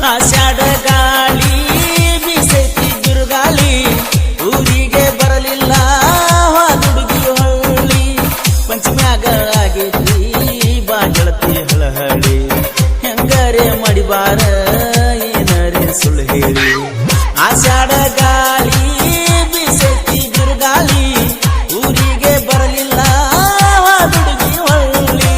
ಆಷಾಢ ಗಾಳಿ ಬೀಸೈತಿ ಬಿರುಗಾಳಿ ಊರಿಗೆ ಬರಲಿಲ್ಲ ಹಾದುಡುಗಿ ಹೊಳ್ಳಿ ಪಂಚಮ್ಯಾಗ ಆಗೈತಿ ಬಾ ಗೆಳತಿ ಹಳಹಳಿ ಹೆಂಗರೆ ಮಡಿಬಾರ ಏನರೆ ಸುಳ್ಳು ಹೇಳಿ ಆಷಾಢ ಗಾಳಿ ಬೀಸೈತಿ ಬಿರುಗಾಳಿ ಊರಿಗೆ ಬರಲಿಲ್ಲ ಹಾದುಡುಗಿ ಹೊಳ್ಳಿ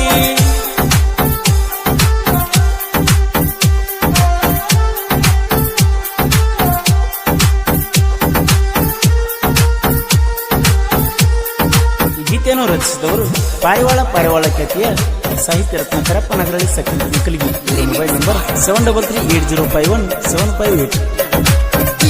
ಗೀತೆಯನ್ನು ರಚಿಸಿದವರು ಪಾರಿವಾಳ ಖ್ಯಾತಿಯ ಸಾಹಿತ್ಯ ರತ್ನ ಕರಪ್ಪ ನಗರಳ್ಳಿ ಸೆಕೆಂಡ್ ನಿಕಲಿಗಿ. Mobile number 7338051758.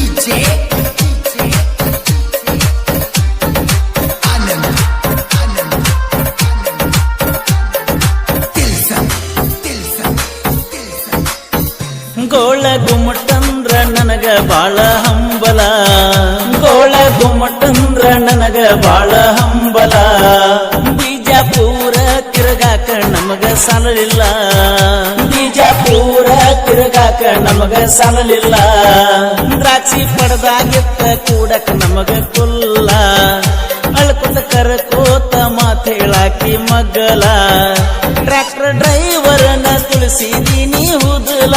ಗೋಳ ಗುಮ್ಮಟಂದ್ರ ನನಗ ಬಾಳ ಹಂಬಲ ಗೋಳ ಗುಮ್ಮಟಂದ್ರ ನನಗ ಬಾಳ ಹಂಬಲ ಬಿಜಾಪುರ ತಿರುಗಾಕ ನಮಗ ಸಾಲಲಿಲ್ಲ ಬಿಜಾಪುರ ತಿರುಗಾಕ ನಮಗ ಸಾಲಲಿಲ್ಲ ದ್ರಾಕ್ಷಿ ಪಡೆದಾಗಿತ್ತ ಕೂಡಕ ನಮಗ ಕುಲ್ಲ ಅಳ್ಕೊತ ಕರಕೋತ ಮಾತು ಹೇಳಾಕಿ ಮಗ್ಗಲ ಟ್ರ್ಯಾಕ್ಟರ್ ಡ್ರೈವರ್ನ ತುಳಿಸಿದೀನಿ ಹುದಲ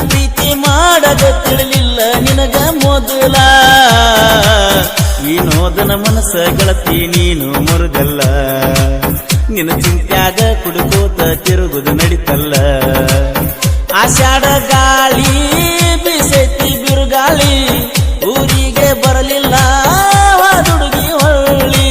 ಪ್ರೀತಿ ಮಾಡದ ತಿಳಿಲಿಲ್ಲ ನಿನಗ ಮೊದಲ ವಿನೋದನ ಮನಸ್ಸ ಗೆಳತಿ ನೀನು ಮುರುಗಲ್ಲ ನಿನ್ನ ಚಿಂತ್ಯಾಗ ಕುಡುಕೋತ ತಿರುಗುದು ನಡಿತಲ್ಲ ಆಷಾಢ ಗಾಳಿ ಬೀಸೈತಿ ಬಿರುಗಾಳಿ ಊರಿಗೆ ಬರಲಿಲ್ಲ ಹಾದುಡುಗಿ ಹೊಳ್ಳಿ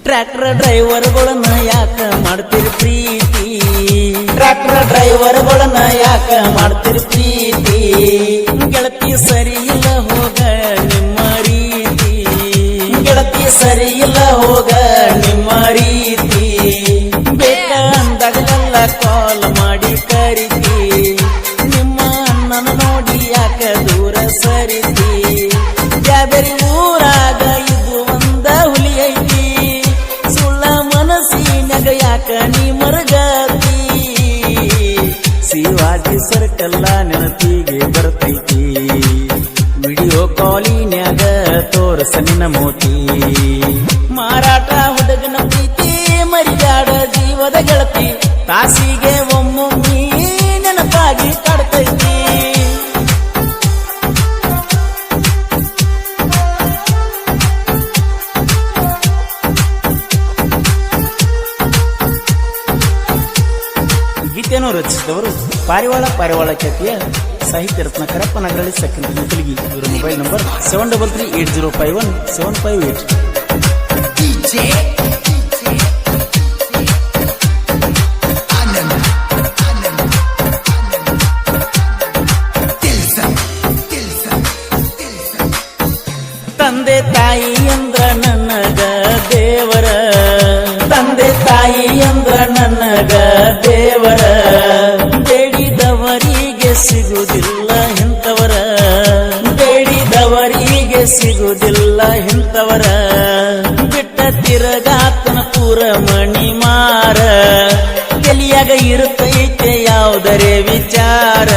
ಟ್ರ್ಯಾಕ್ಟರ್ ಡ್ರೈವರ್ಗಳನ್ನ ಯಾಕ ಮಾಡ್ತೀರಿ ಪ್ರೀತಿ ಟ್ರ್ಯಾಕ್ಟರ್ ಡ್ರೈವರ್ಗಳನ್ನ ಯಾಕ ಮಾಡ್ತೀರಿ ಪ್ರೀತಿ ಗೆಳತಿ ಸರಿ ಇಲ್ಲ ಹೋಗ ನಿಮ್ಮ ರೀತಿ ಗೆಳತಿ ಸರಿ ಇಲ್ಲ ಹೋಗ ನಿಮ್ಮ ರೀತಿ ಬೇಕ ಅಂದಾಗಲೆಲ್ಲ ಕಾಲ್ ಮಾಡಿ ಕರಿತಿ ನಿಮ್ಮ ಅಣ್ಣನ ನೋಡಿ ಯಾಕ ದೂರ ಸರಿತಿ ಬ್ಯಾಬೇರಿ ಊರಾಗ ಇದು ಒಂದ ಹುಲಿ ಐತಿ ಮನಸ್ಸಿನಾಗ ಯಾಕ ನೀ ಮರಗತಿ ಶಿವಾಜಿ ಸರ್ಕಲ್ಲ ನೆನಪಿಗೆ ಬರ್ತೈತಿ ವಿಡಿಯೋ ಕಾಲಿನ್ಯಾಗ ತೋರಸ ನಿನ್ನ ಮೋತಿ ಮಾರಾಟ ಹುಡುಗನ ಪ್ರೀತಿ ಮರಿಗಾಡ ಜೀವದ ಗೆಳತಿ ತಾಸಿಗೆ ಒಮ್ಮೊಮ್ಮಿ ನೆನಪಾಗಿ ಕಾಡ್ತೈತಿ ಗೀತೆಯನ್ನು ರಚಿಸಿದವರು ಪಾರಿವಾಳ ಖ್ಯಾತಿಯ ಸಾಹಿತ್ಯ ರತ್ನ ಕರಪ್ಪ ನಗರಳ್ಳಿ ಸೆಕೆಂಡ್ ನಿಕಲಿಗಿ. ಇವರ ಮೊಬೈಲ್ ನಂಬರ್ 7338051758. ತಂದೆ ತಾಯಿ ಅಂದ್ರ ನನಗ ದೇವರ ತಂದೆ ತಾಯಿ ಅಂದ್ರ ನನಗ ದೇವರ ಬೇಡಿದವರಿಗೆ ಸಿಗುವುದಿಲ್ಲ ಇಂಥವರ ಬೇಡಿದವರಿಗೆ ಸಿಗುವುದಿಲ್ಲ ಇಂಥವರ ಬಿಟ್ಟ ತಿರಗಾತನ ಪೂರ ಮಣಿ ಮಾರ ತಲಿಯಾಗ ಇರುತ್ತೈತೆ ಯಾವುದರೇ ವಿಚಾರ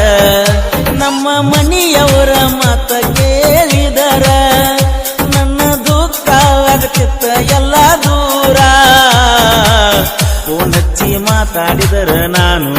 ನಮ್ಮ ಮನೆಯವರ ಮಾತ ಕೇಳಿದರ ನನ್ನ ದುಃಖ ಆಗತ್ತಿತ್ತ ಎಲ್ಲ ದೂರ ಫೋನ್ ಹಚ್ಚಿ ಮಾತಾಡಿದರ ನಾನು